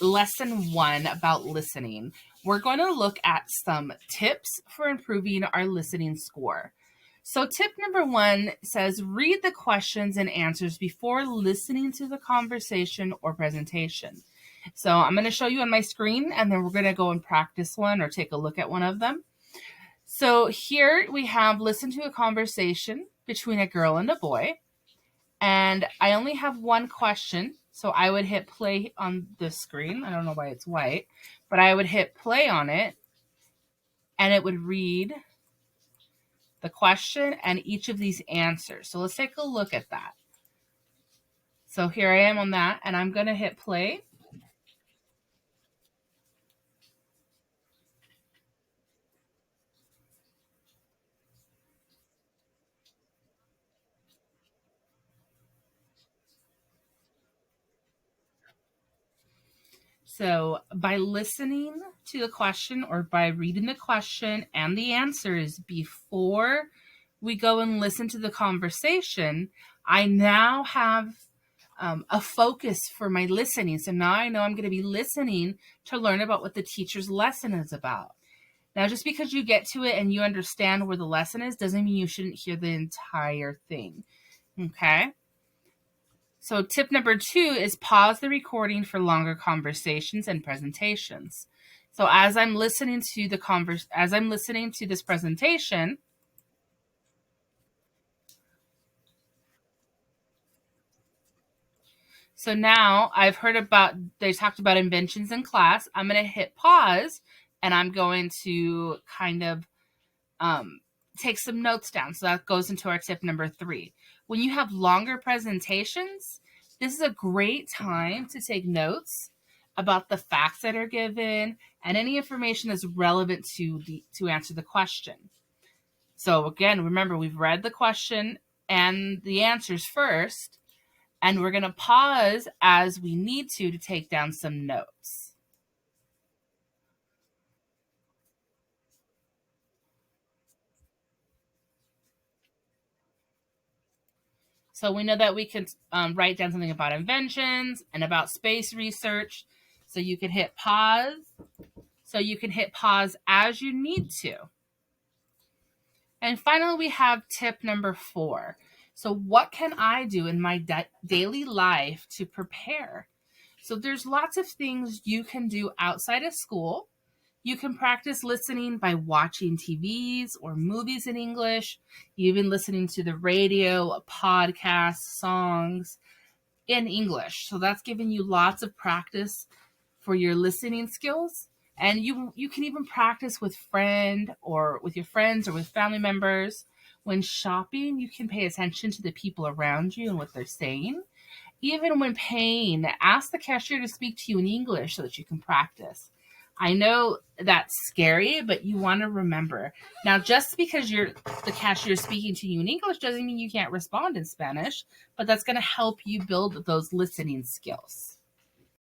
lesson 1 about listening. We're going to look at some tips for improving our listening score. So tip number 1 says read the questions and answers before listening to the conversation or presentation. So I'm going to show you on my screen, and then we're going to go and practice one or take a look at one of them. So here we have listen to a conversation between a girl and a boy. And I only have one question. So I would hit play on the screen. I don't know why it's white, but I would hit play on it, and it would read the question and each of these answers. So let's take a look at that. So here I am on that, and I'm going to hit play. So by listening to the question or by reading the question and the answers before we go and listen to the conversation, I now have a focus for my listening. So now I know I'm going to be listening to learn about what the teacher's lesson is about. Now, just because you get to it and you understand where the lesson is doesn't mean you shouldn't hear the entire thing. Okay? So tip number 2 is pause the recording for longer conversations and presentations. So as I'm listening to this presentation, so now I've heard they talked about inventions in class. I'm going to hit pause, and I'm going to kind of take some notes down. So that goes into our tip number 3. When you have longer presentations, this is a great time to take notes about the facts that are given and any information that's relevant to answer the question. So again, remember, we've read the question and the answers first, and we're going to pause as we need to take down some notes. So we know that we can write down something about inventions and about space research. So you can hit pause. So you can hit pause as you need to. And finally, we have tip number 4. So what can I do in my daily life to prepare? So there's lots of things you can do outside of school. You can practice listening by watching TVs or movies in English, even listening to the radio, podcasts, songs in English. So that's giving you lots of practice for your listening skills. And you can even practice with your friends or with family members. When shopping, you can pay attention to the people around you and what they're saying. Even when paying, ask the cashier to speak to you in English so that you can practice. I know that's scary, but you want to remember. Now, just because the cashier is speaking to you in English doesn't mean you can't respond in Spanish, but that's going to help you build those listening skills.